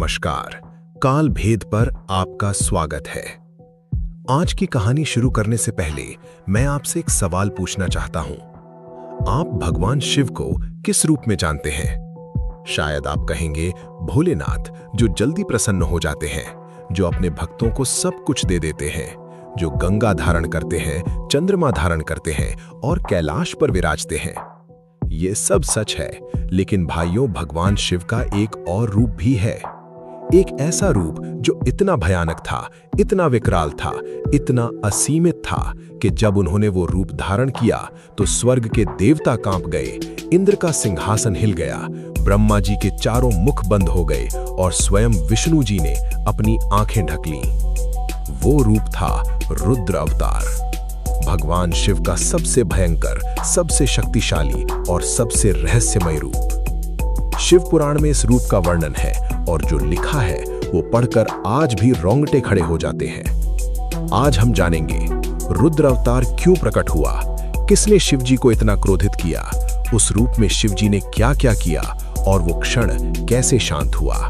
नमस्कार। काल भेद पर आपका स्वागत है। आज की कहानी शुरू करने से पहले मैं आपसे एक सवाल पूछना चाहता हूं। आप भगवान शिव को किस रूप में जानते हैं? शायद आप कहेंगे भोलेनाथ, जो जल्दी प्रसन्न हो जाते हैं, जो अपने भक्तों को सब कुछ दे देते हैं, जो गंगा धारण करते हैं, चंद्रमा धारण करते हैं और कैलाश पर विराजते हैं। ये सब सच है, लेकिन भाइयों, भगवान शिव का एक और रूप भी है। एक ऐसा रूप जो इतना भयानक था, इतना विकराल था, इतना असीमित था कि जब उन्होंने वो रूप धारण किया तो स्वर्ग के देवता कांप गए, इंद्र का सिंहासन हिल गया, ब्रह्मा जी के चारों मुख बंद हो गए और स्वयं विष्णु जी ने अपनी आंखें ढक लीं। वो रूप था रुद्र अवतार, भगवान शिव का सबसे भयंकर, सबसे शक्तिशाली और सबसे रहस्यमय रूप। शिव पुराण में इस रूप का वर्णन है और जो लिखा है वो पढ़कर आज भी रोंगटे खड़े हो जाते हैं। आज हम जानेंगे रुद्र अवतार क्यों प्रकट हुआ, किसने शिव जी को इतना क्रोधित किया, उस रूप में शिव जी ने क्या क्या किया और वो क्षण कैसे शांत हुआ।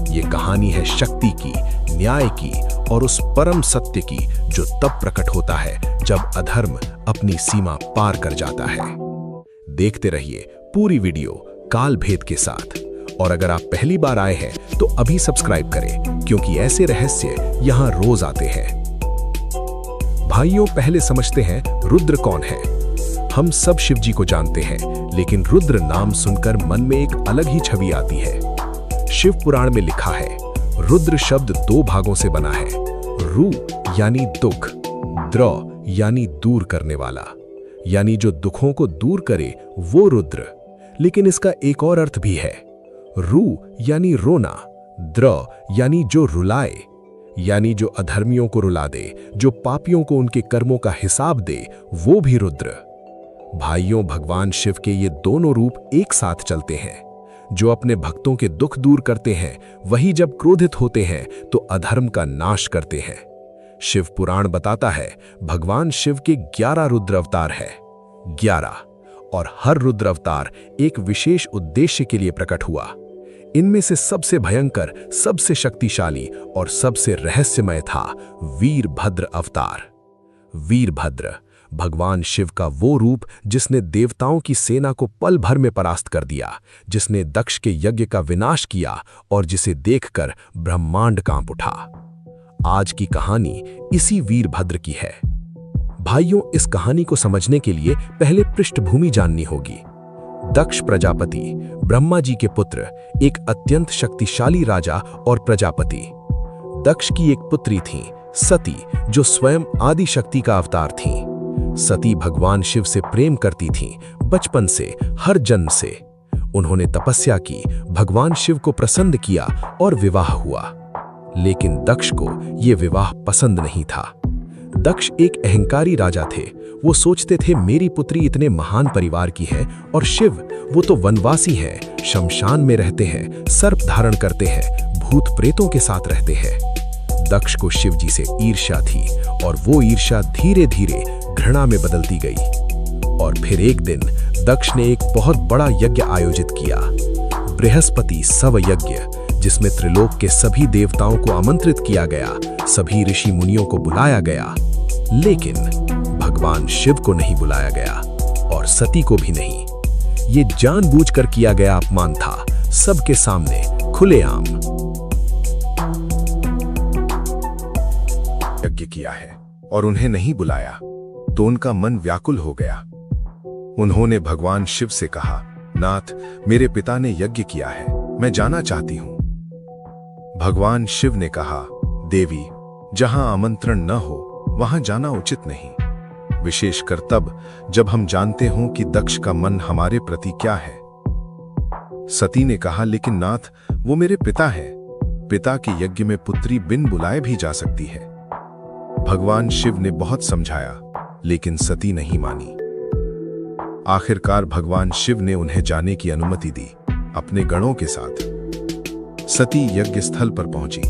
ये कहानी है शक्ति की, न्याय की और उस परम सत्य की जो तब प्रकट होता है जब अधर्म अपनी सीमा पार कर जाता है। देखते रहिए पूरी वीडियो काल भेद के साथ। और अगर आप पहली बार आए हैं तो अभी सब्सक्राइब करें, क्योंकि ऐसे रहस्य यहां रोज आते हैं। भाइयों, पहले समझते हैं रुद्र कौन है। हम सब शिव जी को जानते हैं, लेकिन रुद्र नाम सुनकर मन में एक अलग ही छवि आती है। शिव पुराण में लिखा है, रुद्र शब्द दो भागों से बना है। रु यानी दुख, द्र यानी दूर करने वाला, यानी जो दुखों को दूर करे वो रुद्र। लेकिन इसका एक और अर्थ भी है। रु यानी रोना, द्र यानी जो रुलाए, यानी जो अधर्मियों को रुला दे, जो पापियों को उनके कर्मों का हिसाब दे, वो भी रुद्र। भाइयों, भगवान शिव के ये दोनों रूप एक साथ चलते हैं। जो अपने भक्तों के दुख दूर करते हैं, वही जब क्रोधित होते हैं तो अधर्म का नाश करते हैं। शिव पुराण बताता है भगवान शिव के 11 रुद्र अवतार है, 11, और हर रुद्र अवतार एक विशेष उद्देश्य के लिए प्रकट हुआ। इनमें से सबसे भयंकर, सबसे शक्तिशाली और सबसे रहस्यमय था वीरभद्र अवतार। वीरभद्र भगवान शिव का वो रूप जिसने देवताओं की सेना को पल भर में परास्त कर दिया, जिसने दक्ष के यज्ञ का विनाश किया और जिसे देखकर ब्रह्मांड कांप उठा। आज की कहानी इसी वीरभद्र की है। भाइयों, इस कहानी को समझने के लिए पहले पृष्ठभूमि जाननी होगी। दक्ष प्रजापति, ब्रह्मा जी के पुत्र, एक अत्यंत शक्तिशाली राजा और प्रजापति। दक्ष की एक पुत्री थी सती, जो स्वयं आदि शक्ति का अवतार थी। सती भगवान शिव से प्रेम करती थीं, बचपन से, हर जन्म से। उन्होंने तपस्या की, भगवान शिव को प्रसन्न किया और विवाह हुआ। लेकिन दक्ष को यह विवाह पसंद नहीं था। दक्ष एक अहंकारी राजा थे। वो सोचते थे मेरी पुत्री इतने महान परिवार की है और शिव, वो तो वनवासी हैं, शमशान में रहते हैं, सर्प धारण करते हैं, भूत प्रेतों के साथ रहते हैं। दक्ष को शिव जी से ईर्ष्या थी और वो ईर्ष्या धीरे धीरे घृणा में बदलती गई। और फिर एक दिन दक्ष ने एक बहुत बड़ा यज्ञ आयोजित किया, बृहस्पति सव यज्ञ, जिसमें त्रिलोक के सभी देवताओं को आमंत्रित किया गया, सभी ऋषि मुनियों को बुलाया गया। लेकिन भगवान शिव को नहीं बुलाया गया और सती को भी नहीं। ये जानबूझकर किया गया अपमान था, सबके सामने, खुलेआम। यज्ञ किया है और उन्हें नहीं बुलाया तो उनका मन व्याकुल हो गया। उन्होंने भगवान शिव से कहा, नाथ, मेरे पिता ने यज्ञ किया है, मैं जाना चाहती हूं। भगवान शिव ने कहा, देवी, जहां आमंत्रण न हो वहां जाना उचित नहीं, विशेषकर तब जब हम जानते हों कि दक्ष का मन हमारे प्रति क्या है। सती ने कहा, लेकिन नाथ, वो मेरे पिता हैं, पिता के यज्ञ में पुत्री बिन बुलाए भी जा सकती है। भगवान शिव ने बहुत समझाया, लेकिन सती नहीं मानी। आखिरकार भगवान शिव ने उन्हें जाने की अनुमति दी, अपने गणों के साथ। सती यज्ञ स्थल पर पहुंची,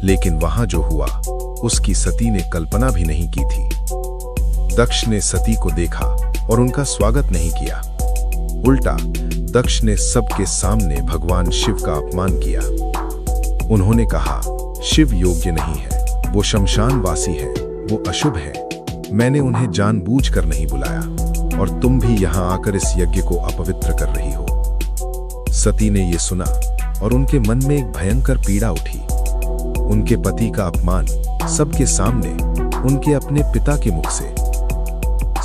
लेकिन वहां जो हुआ उसकी सती ने कल्पना भी नहीं की थी। दक्ष ने सती को देखा और उनका स्वागत नहीं किया। उल्टा दक्ष ने सबके सामने भगवान शिव का अपमान किया। उन्होंने कहा, शिव योग्य नहीं है, वो शमशानवासी है, वो अशुभ है। मैंने उन्हें जानबूझकर नहीं बुलाया, और तुम भी यहां आकर इस यज्ञ को अपवित्र कर रही हो। सती ने यह सुना और उनके मन में एक भयंकर पीड़ा उठी। उनके पति का अपमान सबके सामने, उनके अपने पिता के मुख से।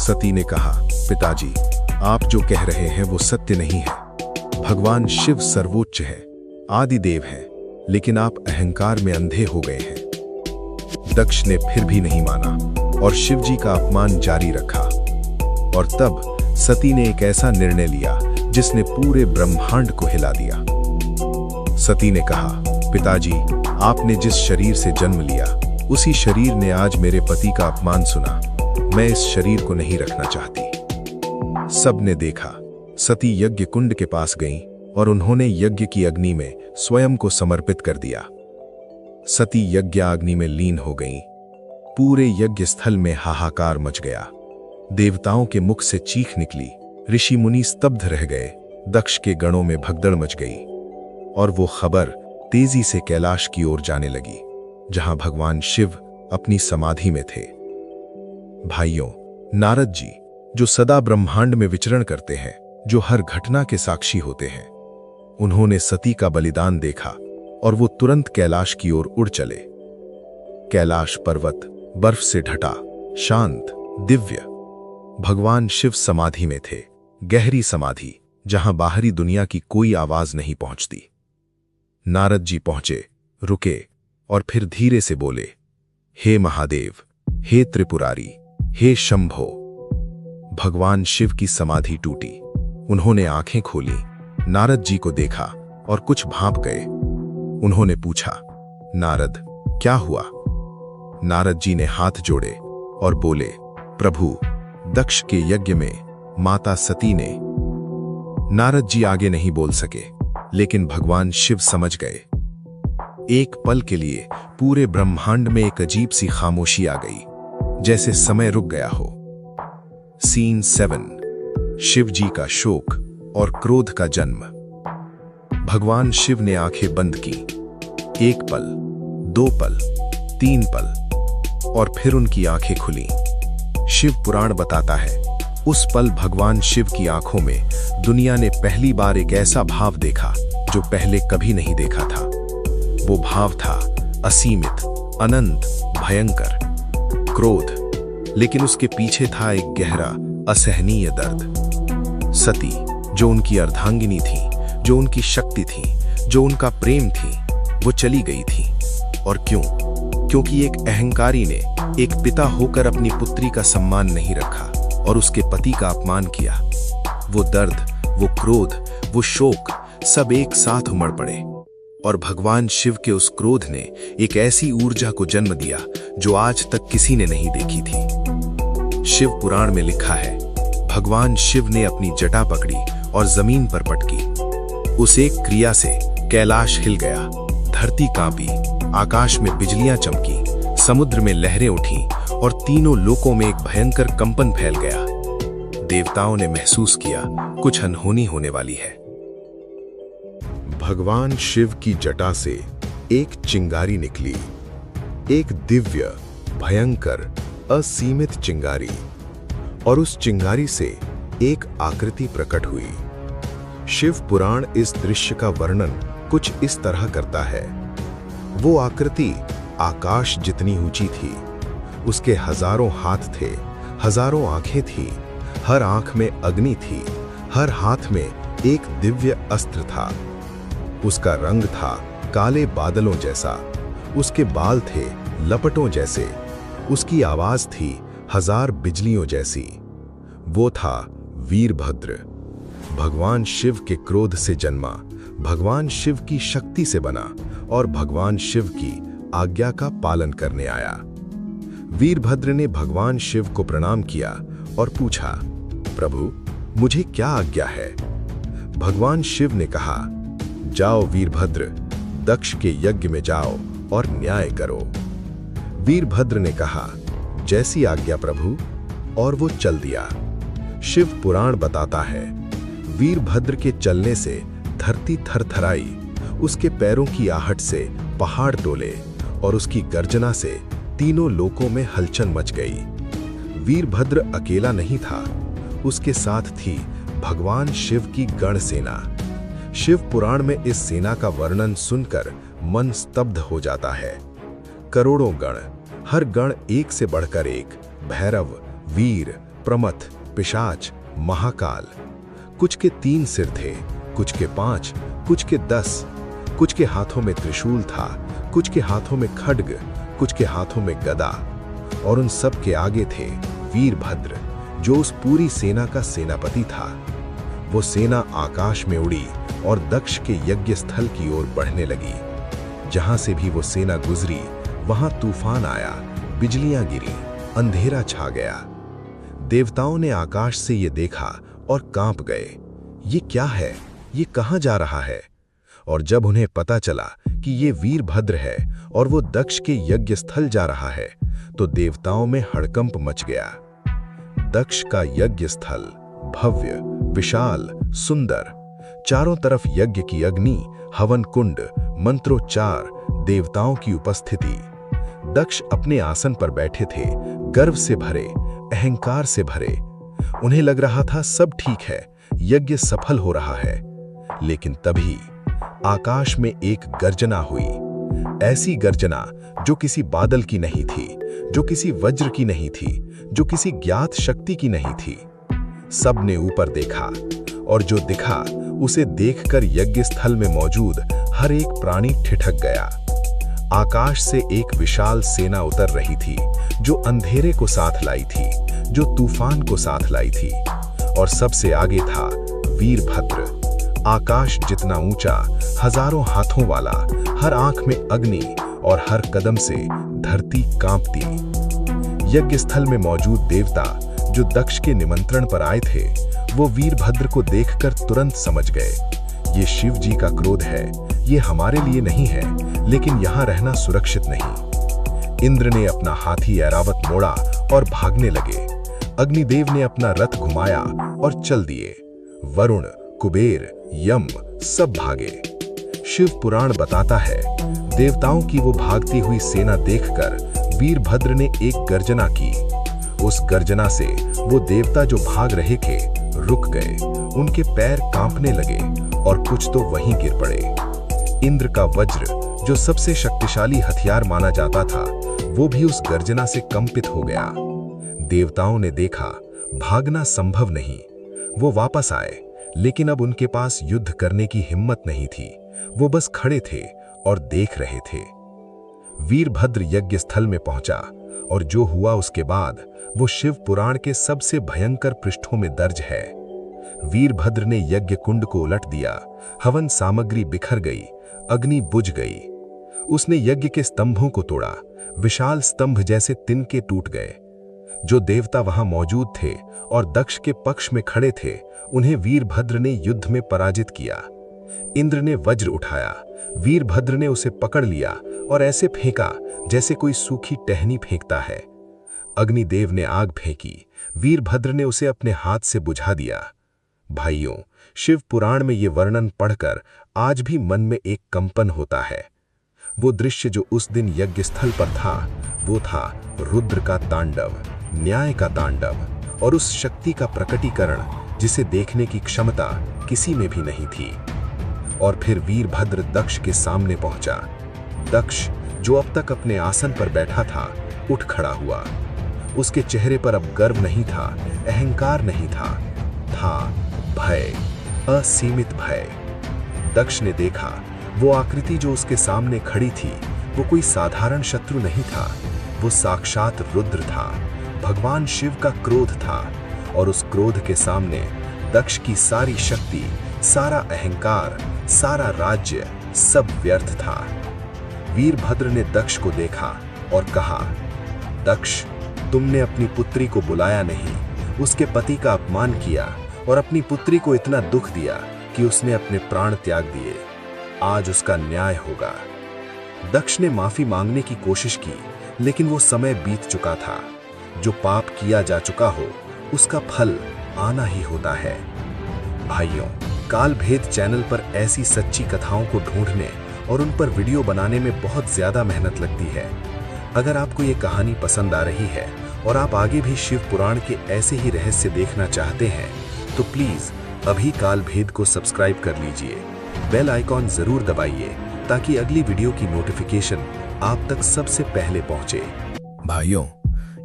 सती ने कहा, पिताजी, आप जो कह रहे हैं वो सत्य नहीं है। भगवान शिव सर्वोच्च है, आदिदेव है, लेकिन आप अहंकार में अंधे हो गए हैं। दक्ष ने फिर भी नहीं माना और शिव जी का अपमान जारी रखा। और तब सती ने एक ऐसा निर्णय लिया जिसने पूरे ब्रह्मांड को हिला दिया। सती ने कहा, पिताजी, आपने जिस शरीर से जन्म लिया, उसी शरीर ने आज मेरे पति का अपमान सुना। मैं इस शरीर को नहीं रखना चाहती। सबने देखा, सती यज्ञ कुंड के पास गईं और उन्होंने यज्ञ की अग्नि में स्वयं को समर्पित कर दिया। सती यज्ञ अग्नि में लीन हो गईं। पूरे यज्ञ स्थल में हाहाकार मच गया। देवताओं के मुख से चीख निकली, ऋषि मुनि स्तब्ध रह गए, दक्ष के गणों में भगदड़ मच गई। और वो खबर तेजी से कैलाश की ओर जाने लगी, जहां भगवान शिव अपनी समाधि में थे। भाइयों, नारद जी, जो सदा ब्रह्मांड में विचरण करते हैं, जो हर घटना के साक्षी होते हैं, उन्होंने सती का बलिदान देखा और वो तुरंत कैलाश की ओर उड़ चले। कैलाश पर्वत बर्फ से ढटा, शांत, दिव्य। भगवान शिव समाधि में थे, गहरी समाधि, जहां बाहरी दुनिया की कोई आवाज नहीं पहुंचती। नारद जी पहुंचे, रुके और फिर धीरे से बोले, हे महादेव, हे त्रिपुरारी, हे शंभो। भगवान शिव की समाधि टूटी। उन्होंने आंखें खोली, नारद जी को देखा और कुछ भांप गए। उन्होंने पूछा, नारद, क्या हुआ? नारद जी ने हाथ जोड़े और बोले, प्रभु, दक्ष के यज्ञ में माता सती ने। नारद जी आगे नहीं बोल सके, लेकिन भगवान शिव समझ गए। एक पल के लिए पूरे ब्रह्मांड में एक अजीब सी खामोशी आ गई, जैसे समय रुक गया हो। सीन 7, शिव जी का शोक और क्रोध का जन्म। भगवान शिव ने आंखें बंद की। 1 पल, 2 पल, 3 पल, और फिर उनकी आंखें खुली। शिव पुराण बताता है, उस पल भगवान शिव की आंखों में दुनिया ने पहली बार एक ऐसा भाव देखा जो पहले कभी नहीं देखा था। वो भाव था असीमित, अनंत, भयंकर, क्रोध, लेकिन उसके पीछे था एक गहरा, असहनीय दर्द। सती, जो उनकी अर्धांगिनी थी, जो उनकी शक्ति थी, जो उनका प्रेम थी, वो चली गई थी। और क्यों? क्योंकि एक अहंकारी ने एक पिता होकर अपनी पुत्री का सम्मान नहीं रखा और उसके पति का अपमान किया। वो दर्द, वो क्रोध, वो शोक सब एक साथ उमड़ पड़े और भगवान शिव के उस क्रोध ने एक ऐसी ऊर्जा को जन्म दिया जो आज तक किसी ने नहीं देखी थी। शिव पुराण में लिखा है, भगवान शिव ने अपनी जटा पकड़ी और जमीन पर पटकी। उस एक क्रिया से कैलाश हिल गया, धरती कांपी, आकाश में बिजलियां चमकी, समुद्र में लहरें उठी और तीनों लोकों में एक भयंकर कंपन फैल गया। देवताओं ने महसूस किया, कुछ अनहोनी होने वाली है। भगवान शिव की जटा से एक चिंगारी निकली, एक दिव्य, भयंकर, असीमित चिंगारी, और उस चिंगारी से एक आकृति प्रकट हुई। शिव पुराण इस दृश्य का वर्णन कुछ इस तरह करता है। वो आकृति आकाश जितनी ऊंची थी, उसके हजारों हाथ थे, हजारों आंखें थी, हर आंख में अग्नि थी, हर हाथ में एक दिव्य अस्त्र था। उसका रंग था काले बादलों जैसा, उसके बाल थे लपटों जैसे, उसकी आवाज थी हजार बिजलियों जैसी। वो था वीरभद्र, भगवान शिव के क्रोध से जन्मा, भगवान शिव की शक्ति से बना और भगवान शिव की आज्ञा का पालन करने आया। वीरभद्र ने भगवान शिव को प्रणाम किया और पूछा, प्रभु, मुझे क्या आज्ञा है? भगवान शिव ने कहा, जाओ वीरभद्र, दक्ष के यज्ञ में जाओ और न्याय करो। वीरभद्र ने कहा, जैसी आज्ञा प्रभु, और वो चल दिया। शिव पुराण बताता है, वीरभद्र के चलने से धरती थरथराई, उसके पैरों की आहट से पहाड़ डोले और उसकी गर्जना से तीनों लोकों में हलचल मच गई। वीरभद्र अकेला नहीं था, उसके साथ थी भगवान शिव की गण सेना। शिव पुराण में इस सेना का वर्णन सुनकर मन स्तब्ध हो जाता है। करोड़ों गण, हर गण एक से बढ़कर एक, भैरव, वीर, प्रमथ, पिशाच, महाकाल। कुछ के 3 सिर थे, कुछ के 5, कुछ के 10, कुछ के हाथों में त्रिशूल था, कुछ के हाथों में खड्ग, कुछ के हाथों में गदा। और उन सब के आगे थे वीरभद्र, जो उस पूरी सेना का सेनापति था। वो सेना आकाश में उड़ी और दक्ष के यज्ञ स्थल की ओर बढ़ने लगी। जहां से भी वो सेना गुजरी, वहां तूफान आया, बिजलियां गिरी, अंधेरा छा गया। देवताओं ने आकाश से ये देखा और कांप गए। ये क्या है? ये कहां जा रहा है? और जब उन्हें पता चला कि ये वीरभद्र है और वो दक्ष के यज्ञ स्थल जा रहा है, तो देवताओं में हड़कंप मच गया। दक्ष का यज्ञ स्थल भव्य, विशाल, सुंदर, चारों तरफ यज्ञ की अग्नि, हवन कुंड, मंत्रोच्चार, देवताओं की उपस्थिति। दक्ष अपने आसन पर बैठे थे, गर्व से भरे, अहंकार से भरे। उन्हें लग रहा था सब ठीक है, यज्ञ सफल हो रहा है। लेकिन तभी आकाश में एक गर्जना हुई। ऐसी गर्जना जो किसी बादल की नहीं थी, जो किसी वज्र की नहीं थी, जो किसी ज्ञात शक्ति की नहीं थी। सबने ऊपर देखा और जो दिखा उसे देखकर यज्ञ स्थल में मौजूद हर एक प्राणी ठिठक गया। आकाश से एक विशाल सेना उतर रही थी, जो अंधेरे को साथ लाई थी, जो तूफान को साथ लाई थी। और सबसे आगे था वीरभद्र। आकाश जितना ऊंचा, हजारों हाथों वाला, हर आंख में अग्नि और हर कदम से धरती कांपती। यज्ञ स्थल में मौजूद देवता जो दक्ष के निमंत्रण पर आए थे, वो वीरभद्र को देखकर तुरंत समझ गए, ये शिव जी का क्रोध है, ये हमारे लिए नहीं है, लेकिन यहाँ रहना सुरक्षित नहीं। इंद्र ने अपना हाथी ऐरावत मोड़ा और भागने लगे। अग्निदेव ने अपना रथ घुमाया और चल दिए। वरुण, कुबेर, यम सब भागे। शिव पुराण बताता है, देवताओं की वो भागती हुई सेना देखकर वीरभद्र ने एक गर्जना की। उस गर्जना से वो देवता जो भाग रहे थे रुक गए, उनके पैर कांपने लगे और कुछ तो वहीं गिर पड़े। इंद्र का वज्र, जो सबसे शक्तिशाली हथियार माना जाता था, वो भी उस गर्जना से कंपित हो गया। देवताओं ने देखा भागना संभव नहीं। वो वापस आए, लेकिन अब उनके पास युद्ध करने की हिम्मत नहीं थी। वो बस खड़े थे और देख रहे थे। वीरभद्र यज्ञ स्थल में पहुंचा और जो हुआ उसके बाद वो शिव पुराण के सबसे भयंकर पृष्ठों में दर्ज है। वीरभद्र ने यज्ञ कुंड को उलट दिया, हवन सामग्री बिखर गई, अग्नि बुझ गई। उसने यज्ञ के स्तंभों को तोड़ा, विशाल स्तंभ जैसे तिनके टूट गए। जो देवता वहां मौजूद थे और दक्ष के पक्ष में खड़े थे, उन्हें वीरभद्र ने युद्ध में पराजित किया। इंद्र ने वज्र उठाया, वीरभद्र ने उसे पकड़ लिया और ऐसे फेंका जैसे कोई सूखी टहनी फेंकता है। अग्निदेव ने आग फेंकी, वीरभद्र ने उसे अपने हाथ से बुझा दिया। भाइयों, शिव पुराण में ये वर्णन पढ़कर आज भी मन में एक कंपन होता है। वो दृश्य जो उस दिन यज्ञ स्थल पर था, वो था रुद्र का तांडव, न्याय का तांडव और उस शक्ति का प्रकटीकरण जिसे देखने की क्षमता किसी में भी नहीं थी। और फिर वीरभद्र दक्ष के सामने पहुंचा। दक्ष, जो अब तक अपने आसन पर बैठा था, उठ खड़ा हुआ। उसके चेहरे पर अब गर्व नहीं था, अहंकार नहीं था, भय, असीमित भय। दक्ष ने देखा वो आकृति जो उसके सामने खड़ी थी, वो कोई साधारण शत्रु नहीं था, वो साक्षात रुद्र था, भगवान शिव का क्रोध था। और उस क्रोध के सामने दक्ष की सारी शक्ति, सारा अहंकार, सारा राज्य सब व्यर्थ था। वीरभद्र ने दक्ष को देखा और कहा, दक्ष, तुमने अपनी पुत्री को बुलाया नहीं, उसके पति का अपमान किया और अपनी पुत्री को इतना दुख दिया कि उसने अपने प्राण त्याग दिए। आज उसका न्याय होगा। दक्ष ने माफी मांगने की कोशिश की, लेकिन वो समय बीत चुका था। जो पाप किया जा चुका हो, उसका फल आना ही होता है। भाइयों, काल भेद चैनल पर ऐसी सच्ची कथाओं को ढूंढने और उन पर वीडियो बनाने में बहुत ज्यादा मेहनत लगती है। अगर आपको ये कहानी पसंद आ रही है और आप आगे भी शिव पुराण के ऐसे ही रहस्य देखना चाहते हैं तो प्लीज अभी काल भेद को सब्सक्राइब कर लीजिए। बेल आइकॉन जरूर दबाइए ताकि अगली वीडियो की नोटिफिकेशन आप तक सबसे पहले पहुंचे। भाइयों,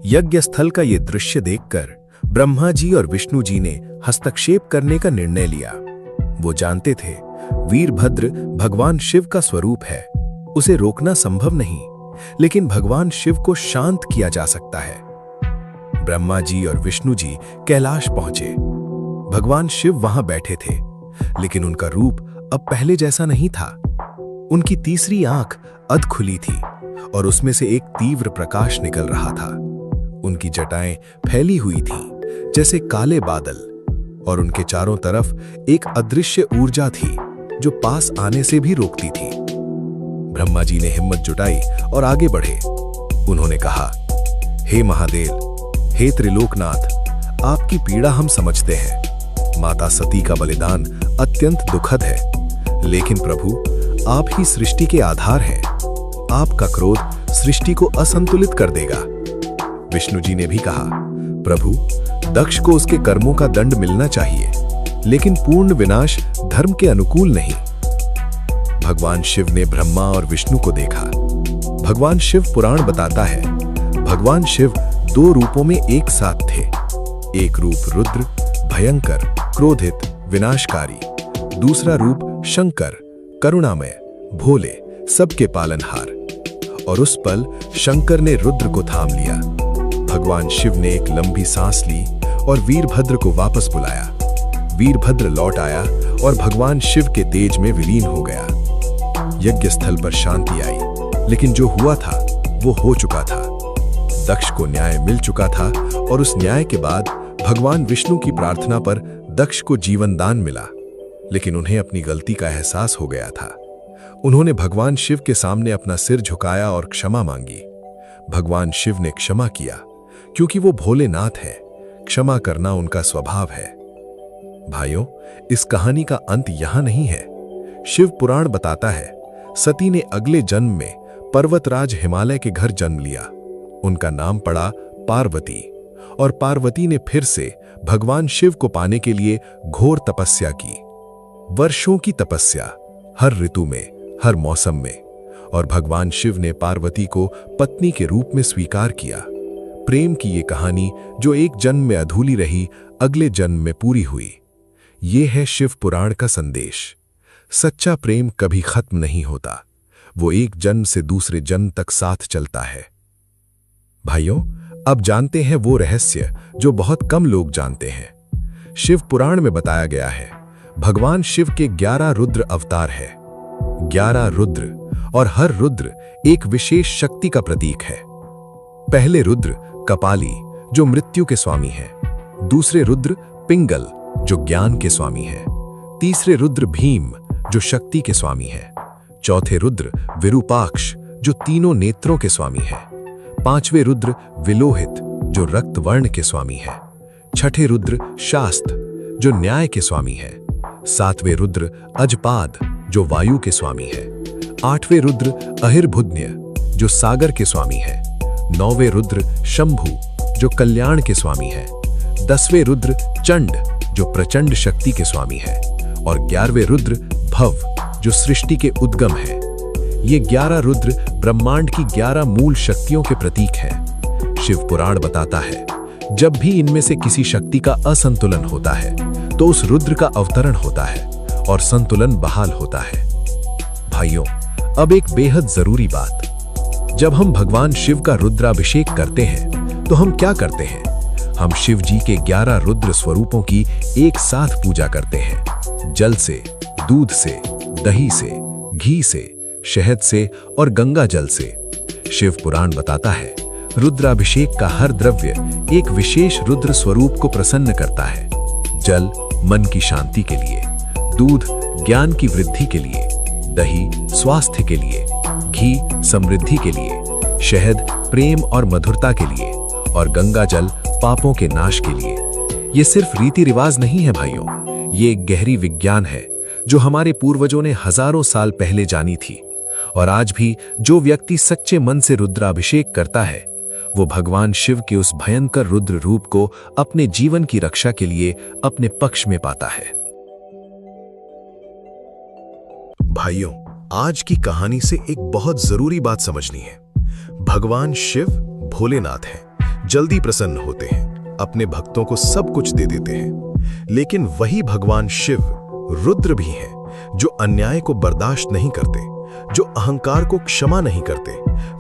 यज्ञ स्थल का ये दृश्य देखकर ब्रह्मा जी और विष्णु जी ने हस्तक्षेप करने का निर्णय लिया। वो जानते थे वीरभद्र भगवान शिव का स्वरूप है, उसे रोकना संभव नहीं, लेकिन भगवान शिव को शांत किया जा सकता है। ब्रह्मा जी और विष्णु जी कैलाश पहुंचे। भगवान शिव वहां बैठे थे, लेकिन उनका रूप अब पहले जैसा नहीं था। उनकी तीसरी आंख अध खुली थी और उसमें से एक तीव्र प्रकाश निकल रहा था। उनकी जटाएं फैली हुई थीं, जैसे काले बादल, और उनके चारों तरफ एक अदृश्य ऊर्जा थी जो पास आने से भी रोकती थी। ब्रह्मा जी ने हिम्मत जुटाई और आगे बढ़े। उन्होंने कहा, हे महादेव, हे त्रिलोकनाथ, आपकी पीड़ा हम समझते हैं। माता सती का बलिदान अत्यंत दुखद है, लेकिन प्रभु, आप ही सृष्टि के आधार हैं। आपका क्रोध सृष्टि को असंतुलित कर देगा। विष्णु जी ने भी कहा, प्रभु, दक्ष को उसके कर्मों का दंड मिलना चाहिए, लेकिन पूर्ण विनाश धर्म के अनुकूल नहीं। भगवान शिव ने ब्रह्मा और विष्णु को देखा। भगवान शिव पुराण बताता है, भगवान शिव दो रूपों में एक साथ थे। एक रूप रुद्र, भयंकर, क्रोधित, विनाशकारी। दूसरा रूप शंकर, करुणामय, भोले, सबके पालनहार। और उस पल शंकर ने रुद्र को थाम लिया। भगवान शिव ने एक लंबी सांस ली और वीरभद्र को वापस बुलाया। वीरभद्र लौट आया और भगवान शिव के तेज में विलीन हो गया। यज्ञ स्थल पर शांति आई, लेकिन जो हुआ था वो हो चुका था। दक्ष को न्याय मिल चुका था और उस न्याय के बाद भगवान विष्णु की प्रार्थना पर दक्ष को जीवन दान मिला, लेकिन उन्हें अपनी गलती का एहसास हो गया था। उन्होंने भगवान शिव के सामने अपना सिर झुकाया और क्षमा मांगी। भगवान शिव ने क्षमा किया, क्योंकि वो भोलेनाथ है। क्षमा करना उनका स्वभाव है। भाइयों, इस कहानी का अंत यहां नहीं है। शिव पुराण बताता है, सती ने अगले जन्म में पर्वतराज हिमालय के घर जन्म लिया। उनका नाम पड़ा पार्वती, और पार्वती ने फिर से भगवान शिव को पाने के लिए घोर तपस्या की। वर्षों की तपस्या, हर ऋतु में, हर मौसम में, और भगवान शिव ने पार्वती को पत्नी के रूप में स्वीकार किया। प्रेम की ये कहानी जो एक जन्म में अधूरी रही, अगले जन्म में पूरी हुई। ये है शिव पुराण का संदेश। सच्चा प्रेम कभी खत्म नहीं होता, वो एक जन्म से दूसरे जन्म तक साथ चलता है। भाइयों, अब जानते हैं वो रहस्य जो बहुत कम लोग जानते हैं। शिव पुराण में बताया गया है, भगवान शिव के 11 रुद्र अवतार है। 11 रुद्र, और हर रुद्र एक विशेष शक्ति का प्रतीक है। पहले रुद्र कपाली, जो मृत्यु के स्वामी हैं। दूसरे रुद्र पिंगल, जो ज्ञान के स्वामी हैं। तीसरे रुद्र भीम, जो शक्ति के स्वामी हैं। चौथे रुद्र विरूपाक्ष, जो तीनों नेत्रों के स्वामी हैं। पांचवें रुद्र विलोहित, जो रक्त वर्ण के स्वामी हैं। छठे रुद्र शास्त्र, जो न्याय के स्वामी हैं। सातवें रुद्र अजपाद, जो वायु के स्वामी हैं। आठवें रुद्र अहिर्भुज्ञ, जो सागर के स्वामी हैं। नौवें रुद्र शंभु, जो कल्याण के स्वामी हैं। 10वें रुद्र चंड, जो प्रचंड शक्ति के स्वामी हैं। और 11वें रुद्र भव, जो सृष्टि के उद्गम है। ये 11 रुद्र ब्रह्मांड की 11 मूल शक्तियों के प्रतीक हैं। शिव पुराण बताता है, जब भी इनमें से किसी शक्ति का असंतुलन होता है तो उस रुद्र का अवतरण होता है और संतुलन बहाल होता है। भाइयों, अब एक बेहद जरूरी बात, जब हम भगवान शिव का रुद्राभिषेक करते हैं तो हम क्या करते हैं? हम शिव जी के 11 रुद्र स्वरूपों की एक साथ पूजा करते हैं। जल से, दूध से, दही से, घी से, शहद से और गंगा जल से। शिव पुराण बताता है, रुद्राभिषेक का हर द्रव्य एक विशेष रुद्र स्वरूप को प्रसन्न करता है। जल मन की शांति के लिए, दूध ज्ञान की वृद्धि के लिए, दही स्वास्थ्य के लिए, घी समृद्धि के लिए, शहद प्रेम और मधुरता के लिए और गंगा जल पापों के नाश के लिए। ये सिर्फ रीति रिवाज नहीं है भाइयों, ये एक गहरी विज्ञान है जो हमारे पूर्वजों ने हजारों साल पहले जानी थी। और आज भी जो व्यक्ति सच्चे मन से रुद्राभिषेक करता है वो भगवान शिव के उस भयंकर रुद्र रूप को अपने जीवन की रक्षा के लिए अपने पक्ष में पाता है। भाइयों, आज की कहानी से एक बहुत जरूरी बात समझनी है। भगवान शिव भोलेनाथ हैं, जल्दी प्रसन्न होते हैं, अपने भक्तों को सब कुछ दे देते हैं। लेकिन वही भगवान शिव रुद्र भी हैं, जो अन्याय को बर्दाश्त नहीं करते, जो अहंकार को क्षमा नहीं करते,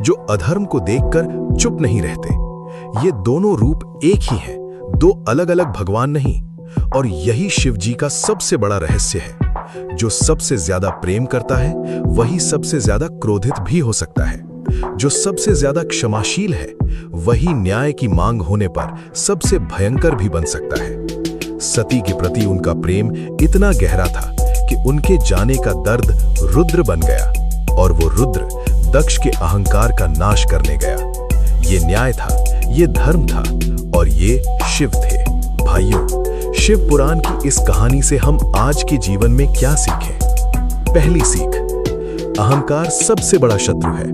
जो अधर्म को देखकर चुप नहीं रहते। ये दोनों रूप एक ही हैं, दो अलग अलग भगवान नहीं। और यही शिव जी का सबसे बड़ा रहस्य है। जो सबसे ज्यादा प्रेम करता है वही सबसे ज्यादा क्रोधित भी हो सकता है। जो सबसे ज्यादा क्षमाशील है वही न्याय की मांग होने पर सबसे भयंकर भी बन सकता है। सती के प्रति उनका प्रेम इतना गहरा था कि उनके जाने का दर्द रुद्र बन गया, और वो रुद्र दक्ष के अहंकार का नाश करने गया। ये न्याय था, ये धर्म था, और ये शिव थे। भाइयों, शिव पुराण की इस कहानी से हम आज के जीवन में क्या सीखें? पहली सीख, अहंकार सबसे बड़ा शत्रु है।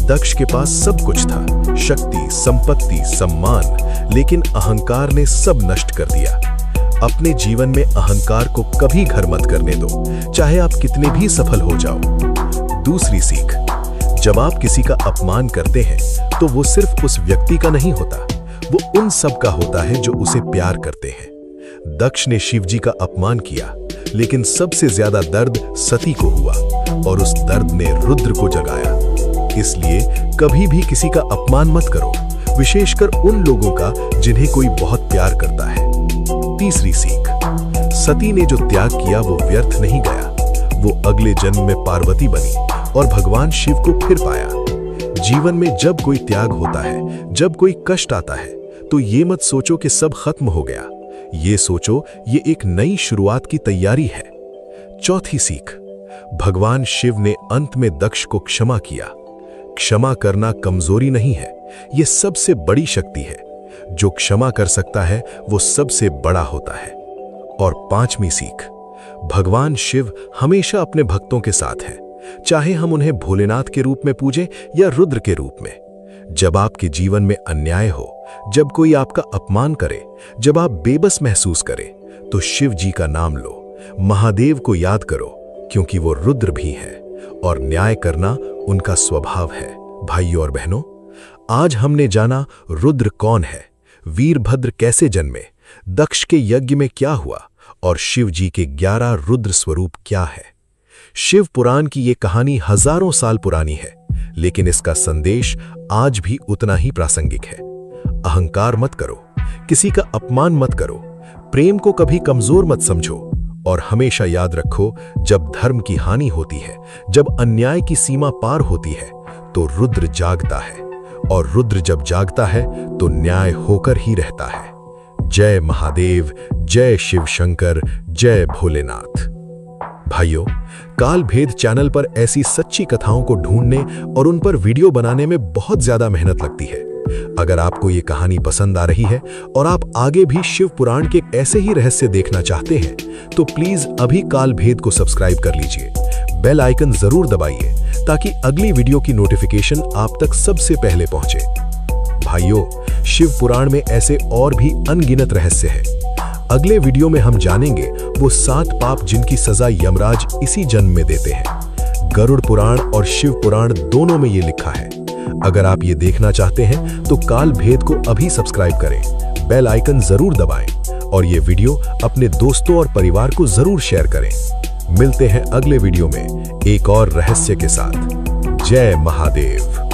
दक्ष के पास सब कुछ था, शक्ति, संपत्ति, सम्मान, लेकिन अहंकार ने सब नष्ट कर दिया। अपने जीवन में अहंकार को कभी घर मत करने दो, चाहे आप कितने भी सफल हो जाओ। दूसरी सीख, जब आप किसी का अपमान करते हैं तो वो सिर्फ उस व्यक्ति का नहीं होता, वो उन सब का होता है जो उसे प्यार करते हैं। दक्ष ने शिव जी का अपमान किया, लेकिन सबसे ज्यादा दर्द सती को हुआ, और उस दर्द ने रुद्र को जगाया। इसलिए कभी भी किसी का अपमान मत करो, विशेषकर उन लोगों का जिन्हें कोई बहुत प्यार करता है। तीसरी सीख, सती ने जो त्याग किया वो व्यर्थ नहीं गया। वो अगले जन्म में पार्वती बनी और भगवान शिव को फिर पाया। जीवन में जब कोई त्याग होता है, जब कोई कष्ट आता है, तो ये मत सोचो कि सब खत्म हो गया। ये सोचो ये एक नई शुरुआत की तैयारी है। चौथी सीख, भगवान शिव ने अंत में दक्ष को क्षमा किया। क्षमा करना कमजोरी नहीं है, ये सबसे बड़ी शक्ति है। जो क्षमा कर सकता है वो सबसे बड़ा होता है। और पांचवी सीख, भगवान शिव हमेशा अपने भक्तों के साथ हैं, चाहे हम उन्हें भोलेनाथ के रूप में पूजें या रुद्र के रूप में। जब आपके जीवन में अन्याय हो, जब कोई आपका अपमान करे, जब आप बेबस महसूस करें, तो शिव जी का नाम लो, महादेव को याद करो, क्योंकि वो रुद्र भी हैं और न्याय करना उनका स्वभाव है। भाइयों और बहनों, आज हमने जाना रुद्र कौन है, वीरभद्र कैसे जन्मे, दक्ष के यज्ञ में क्या हुआ, और शिव जी के 11 रुद्र स्वरूप क्या है। शिव पुराण की ये कहानी हजारों साल पुरानी है, लेकिन इसका संदेश आज भी उतना ही प्रासंगिक है। अहंकार मत करो, किसी का अपमान मत करो, प्रेम को कभी कमजोर मत समझो, और हमेशा याद रखो, जब धर्म की हानि होती है, जब अन्याय की सीमा पार होती है, तो रुद्र जागता है, और रुद्र जब जागता है तो न्याय होकर ही रहता है। जय महादेव, जय शिव शंकर, जय भोलेनाथ। भाइयों, काल भेद चैनल पर ऐसी सच्ची कथाओं को ढूंढने और उन पर वीडियो बनाने में बहुत ज्यादा मेहनत लगती है। अगर आपको ये कहानी पसंद आ रही है और आप आगे भी शिव पुराण के ऐसे ही रहस्य देखना चाहते हैं, तो प्लीज अभी काल भेद को सब्सक्राइब कर लीजिए। बेल आइकन जरूर दबाइए ताकि अगली वीडियो की नोटिफिकेशन आप तक सबसे पहले पहुंचे। भाइयों, शिव पुराण में ऐसे और भी अनगिनत रहस्य हैं। अगले वीडियो में हम जानेंगे वो 7 पाप जिनकी सजा यमराज इसी जन्म में देते हैं। गरुड़ पुराण और शिव पुराण दोनों में ये लिखा है। अगर आप ये देखना चाहते हैं तो काल भेद को अभी सब्सक्राइब करें, बेल आइकन जरूर दबाएं, और ये वीडियो अपने दोस्तों और परिवार को जरूर शेयर करें। मिलते हैं अगले वीडियो में एक और रहस्य के साथ। जय महादेव।